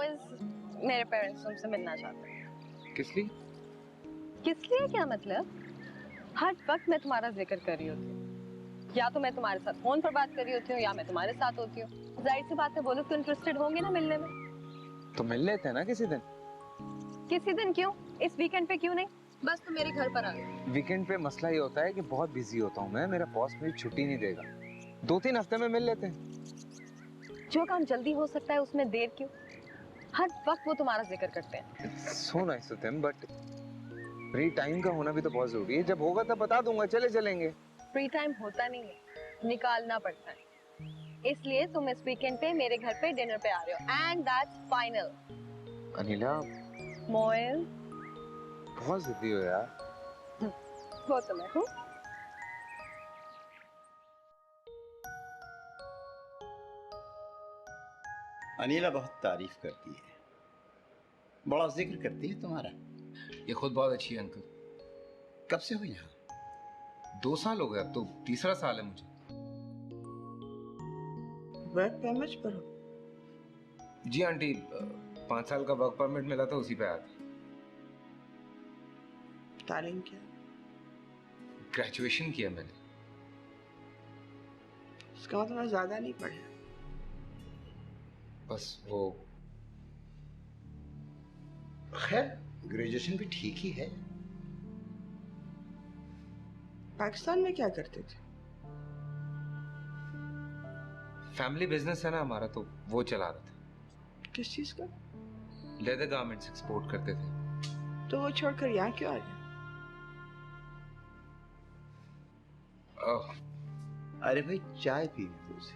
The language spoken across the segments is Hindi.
बिकॉज मेरे पेरेंट्स तुमसे मिलना चाहते हैं। किस लिए? किस लिए क्या मतलब? हर वक्त मैं तुम्हारा जिक्र कर रही होती हूँ, या तो मैं तुम्हारे साथ फोन पर बात कर रही होती हूँ या मैं तुम्हारे साथ होती हूँ। जाहिर सी बात है वो लोग तो इंटरेस्टेड होंगे ना मिलने में। तो मिल लेते हैं ना किसी दिन। किसी दिन क्यों? इस वीकेंड पे क्यों नहीं? बस तुम मेरे घर पर आ गए। वीकेंड पे मसला ये होता है कि बहुत बिजी होता हूँ मैं, मेरा बॉस मेरी छुट्टी नहीं देगा। 2-3 हफ्ते में मिल लेते हैं। जो काम जल्दी हो सकता है उसमें देर क्यों? हर वक्त वो तुम्हारा जिक्र करते हैं। So nice of them, but free time का होना भी तो बहुत जरूरी है। जब होगा तब बता दूंगा, चलेंगे। फ्री टाइम होता नहीं है, निकालना पड़ता है। इसलिए तुम इस वीकेंड पे मेरे घर पे डिनर पे आ रहे हो एंड दैट्स फाइनल। अनिला, मोइल, बहुत जिद्दी हो यार। वो तो मैं हूँ। अनिला बहुत तारीफ करती है, बड़ा जिक्र करती है तुम्हारा। ये खुद बहुत अच्छी है अंकल। कब से हो यहाँ? 2 साल हो गए, अब तो 3रा साल है मुझे। वर्क परमिट पर हो? जी आंटी, 5 साल का वर्क परमिट मिला था, उसी पे आया था। तालीम क्या? ग्रेजुएशन किया मैंने। इसका मतलब ज्यादा नहीं पढ़े। बस वो खैर, ग्रेजुएशन भी ठीक ही है। पाकिस्तान में क्या करते थे? फैमिली बिजनेस है ना हमारा, तो वो चला रहा था। किस चीज का? लेदर गारमेंट्स एक्सपोर्ट करते थे। तो वो छोड़कर यहाँ क्यों आ गए? अरे भाई, चाय पीने दो उसे।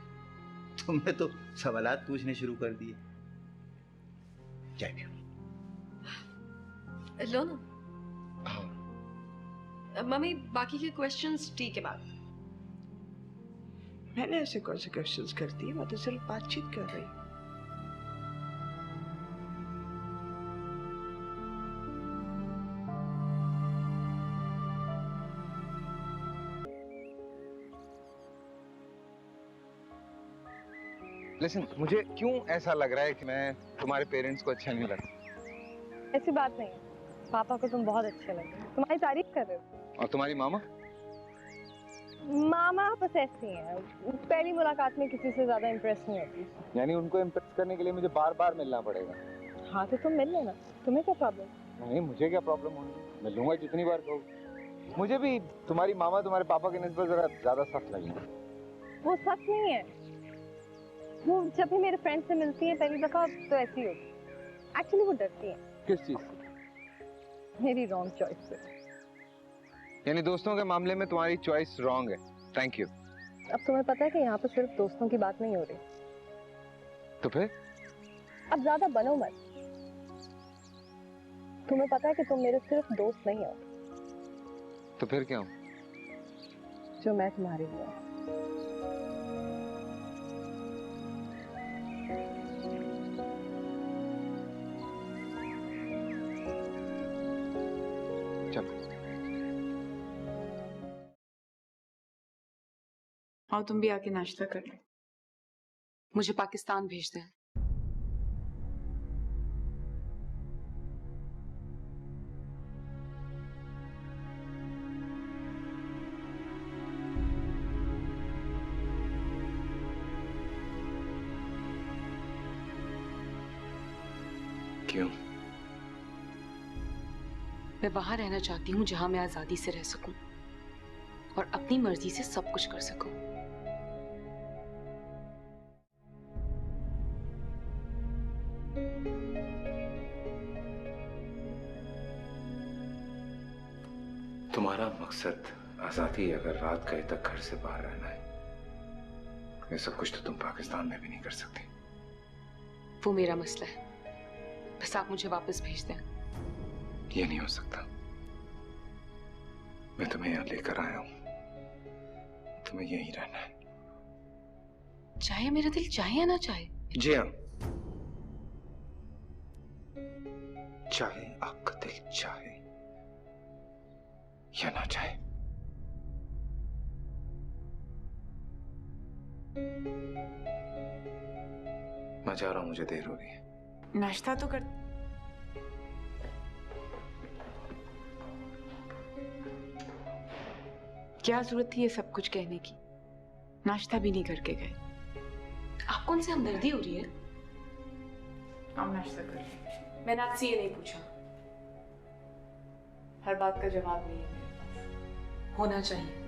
तुमने तो सवालात पूछने शुरू कर दिए। चाय पियो। लो ना। मम्मी, बाकी के क्वेश्चंस टी के बाद। मैंने ऐसे कौन से क्वेश्चंस करती है? मैं तो सिर्फ बातचीत कर रही हूँ। लिसन, मुझे क्यों ऐसा लग रहा है कि मैं तुम्हारे पेरेंट्स को अच्छा नहीं लगता? ऐसी बात नहीं है, पापा को तुम बहुत अच्छे लगे, तुम्हारी तारीफ कर रहे हो। और तुम्हारी मामा? मामा बस ऐसी हैं, पहली मुलाकात में किसी से ज्यादा इम्प्रेस नहीं होती। यानी उनको इम्प्रेस करने के लिए मुझे बार बार मिलना पड़ेगा? हाँ तो तुम मिल लेना, तुम्हें क्या प्रॉब्लम? नहीं, मुझे क्या प्रॉब्लम होगी, मैं लूंगा जितनी बार कहो। मुझे भी तुम्हारी मामा तुम्हारे पापा के निस्बत जरा ज्यादा सख्त लगी। वो सच नहीं है, वो जब भी मेरे फ्रेंड से मिलती है पहली दफा तो ऐसी होती। एक्चुअली वो डरती है। किस चीज से? मेरी रॉन्ग चॉइस से। यानी दोस्तों के मामले में तुम्हारी चॉइस रॉन्ग है। Thank you. अब तुम्हें पता है कि यहाँ पर सिर्फ दोस्तों की बात नहीं हो रही। तो फिर? अब ज्यादा बनो मत। तुम्हें पता है कि तुम मेरे सिर्फ दोस्त नहीं हो। तो फिर क्या हूँ? जो मैं तुम्हारे लिए हूँ। चलो। और तुम भी आके नाश्ता कर लो। मुझे पाकिस्तान भेज दें। क्यों? मैं वहां रहना चाहती हूँ जहां मैं आजादी से रह सकूं और अपनी मर्जी से सब कुछ कर सकूं। तुम्हारा मकसद आजादी, अगर रात गए तक घर से बाहर रहना है, ये सब कुछ तो तुम पाकिस्तान में भी नहीं कर सकती। वो मेरा मसला है, बस आप मुझे वापस भेज दें। ये नहीं हो सकता। मैं तुम्हें यहाँ लेकर आया हूँ, तुम्हें यहीं रहना है। चाहे मेरा दिल चाहे या ना चाहे। जी हाँ, चाहे आपका दिल चाहे या ना चाहे। मैं जा रहा हूं, मुझे देर हो रही है। नाश्ता तो कर। क्या जरूरत थी ये सब कुछ कहने की? नाश्ता भी नहीं करके गए। आपको उनसे हमदर्दी हो रही है? हम नाश्ता कर लें। मैंने आपसे ये नहीं पूछा। हर बात का जवाब नहीं है मेरे पास। होना चाहिए।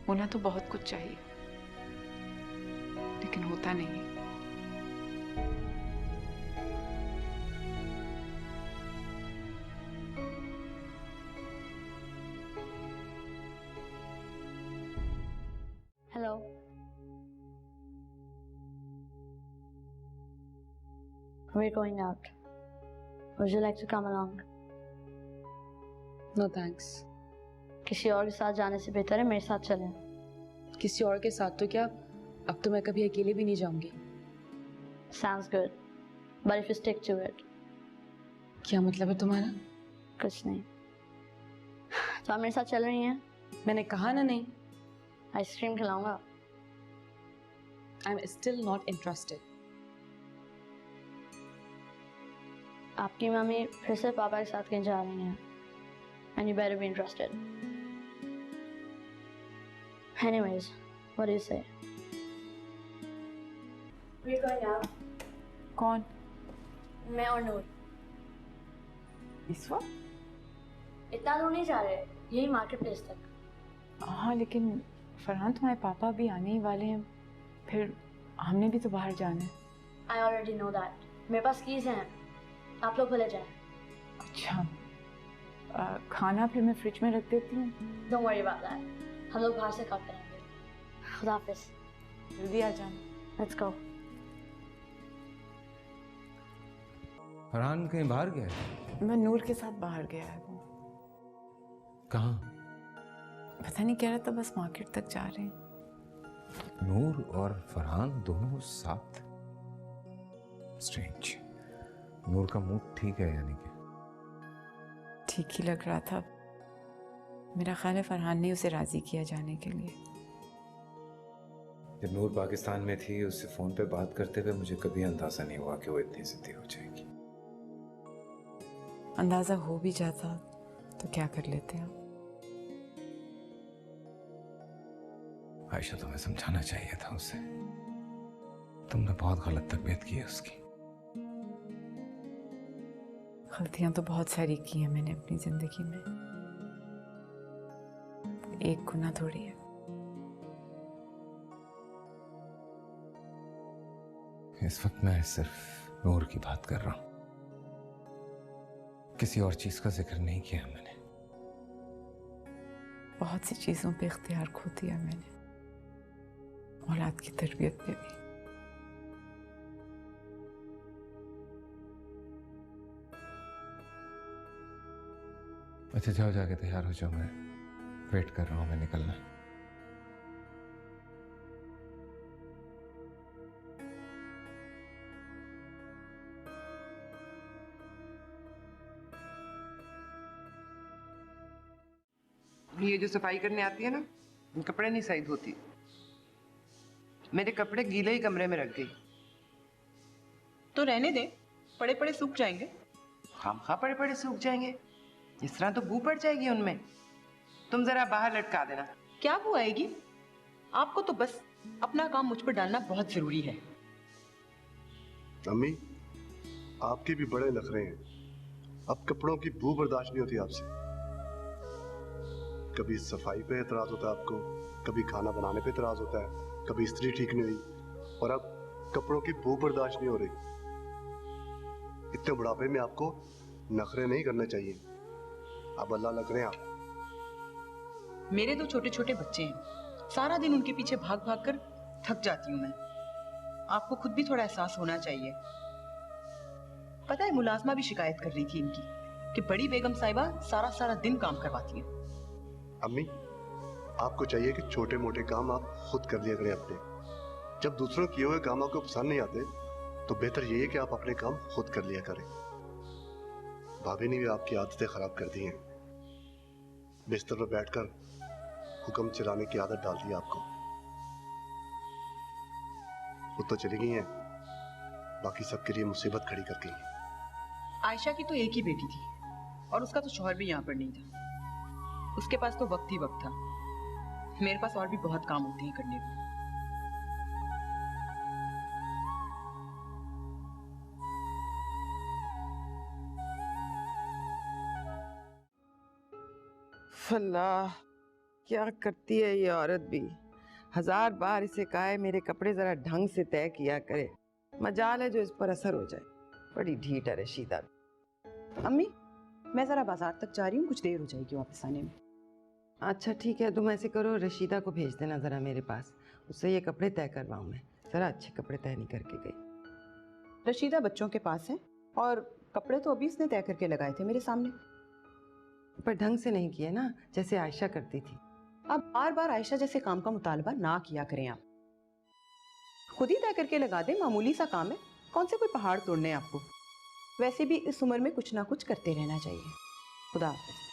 होना तो बहुत कुछ चाहिए, लेकिन होता नहीं है। Hello. We're going out. Would you like to come along? No thanks. किसी और के साथ जाने से बेहतर है मेरे साथ चलें। किसी और के साथ तो क्या, अब तो मैं कभी अकेले भी नहीं जाऊंगी। Sounds good. But if you stick to it. क्या मतलब है तुम्हारा? कुछ नहीं। तो आप मेरे साथ चल रही हैं? मैंने कहा ना नहीं। आइसक्रीम खिलाऊंगा। I am still not interested. आपकी मम्मी फिर से पापा के साथ कहीं जा रही हैं। And you better be interested. Anyways, what do you say? We're going out. कौन? मैं और नूर। इस वक्त? इतना दूर नहीं जा रहे, यही मार्केट प्लेस तक। हाँ, लेकिन फरहान तुम्हारे पापा भी आने ही वाले हैं, फिर हमने भी तो बाहर जाना है। I already know that. मेरे पास कीज हैं, आप लोग भले जाएं। अच्छा, खाना फिर मैं फ्रिज में रख देती हूँ। Don't worry about that. हम लोग बाहर से काम करेंगे। खुदा हाफिज। जल्दी आ जाना। Let's go. फरहान कहीं बाहर गया है? मैं नूर के साथ बाहर गया है वो। कहाँ? पता नहीं, कह रहा था बस मार्केट तक जा रहे हैं। नूर और फरहान दोनों साथ? स्ट्रेंज। नूर का मूड ठीक है यानी कि? ठीक ही लग रहा था। मेरा ख्याल है फरहान ने उसे राजी किया जाने के लिए। जब नूर पाकिस्तान में थी, उससे फोन पे बात करते हुए मुझे कभी अंदाजा नहीं हुआ कि वो इतनी जिद्दी हो जाएगी। अंदाजा हो भी जाता तो क्या कर लेते आप? आयशा, तुम्हें समझाना चाहिए था उसे। तुमने बहुत गलत तरबियत की है उसकी। गलतियां तो बहुत सारी की हैं मैंने अपनी जिंदगी में, एक गुनाह थोड़ी है। इस वक्त मैं सिर्फ नूर की बात कर रहा हूं, किसी और चीज का जिक्र नहीं किया मैंने। बहुत सी चीजों पे इख्तियार खो दिया मैंने, औलाद की तरबियत पे भी। अच्छा जाओ, जाके तैयार हो जाओ, मैं वेट कर रहा हूं, मैं निकलना। ये जो सफाई करने आती है ना, कपड़े नहीं सही धोती। मेरे कपड़े गीले ही कमरे में रख गई। तो रहने दे, पड़े पड़े सूख जाएंगे। खामखा पड़े पड़े सूख जाएंगे, इस तरह तो बू पड़ जाएगी उनमें। तुम जरा बाहर लटका देना। क्या बू आएगी? आपको तो बस अपना काम मुझ पर डालना बहुत जरूरी है। अम्मी, आपके भी बड़े नखरे हैं। अब कपड़ों की बू बर्दाश्त नहीं होती आपसे। कभी सफाई पे एतराज होता है आपको, कभी खाना बनाने पे एतराज होता है, कभी इस्त्री ठीक नहीं हुई, और अब कपड़ों की बू बर्दाश्त नहीं हो रही। इतने बुढ़ापे में आपको नखरे नहीं करने चाहिए। अब अल्लाह लग रहे हैं आप। मेरे दो छोटे छोटे बच्चे हैं, सारा दिन उनके पीछे भाग भाग कर थक जाती हूँ मैं। आपको खुद भी थोड़ा एहसास होना चाहिए। पता है, मुलाजमा भी शिकायत कर रही थी इनकी कि बड़ी बेगम साहिबा सारा सारा दिन काम करवाती हैं। अम्मी, आपको चाहिए कि छोटे मोटे काम आप खुद कर लिया करें अपने। जब दूसरों किए हुए काम आपको पसंद नहीं आते तो बेहतर यही है कि आप अपने काम खुद कर लिया करें। भाभी ने भी आपकी आदतें खराब कर दी हैं। बिस्तर पर बैठकर हुक्म चलाने की आदत डाल दी आपको। वो तो चली गई हैं, बाकी सबके लिए मुसीबत खड़ी कर गई हैं। आयशा की तो एक ही बेटी थी और उसका तो शौहर भी यहाँ पर नहीं था। उसके पास तो वक्त ही वक्त था। मेरे पास और भी बहुत काम होते हैं करने को। अल्लाह, क्या करती है ये औरत भी। 1000 बार इसे कहा है मेरे कपड़े जरा ढंग से तय किया करे, मजाल है जो इस पर असर हो जाए। बड़ी ढीठ है रशीदा। अम्मी, मैं जरा बाजार तक जा रही हूँ, कुछ देर हो जाएगी वापस आने में। अच्छा ठीक है, तुम ऐसे करो, रशीदा को भेज देना ज़रा मेरे पास, उससे ये कपड़े तय करवाऊँ मैं। ज़रा अच्छे कपड़े तय नहीं करके गई। रशीदा बच्चों के पास है और कपड़े तो अभी उसने तय करके लगाए थे मेरे सामने। पर ढंग से नहीं किए ना, जैसे आयशा करती थी। अब बार बार आयशा जैसे काम का मुतालबा ना किया करें आप। खुद ही तय करके लगा दें, मामूली सा काम है, कौन से कोई पहाड़ तोड़ने हैं आपको। वैसे भी इस उम्र में कुछ ना कुछ करते रहना चाहिए। खुदा हाफिज़।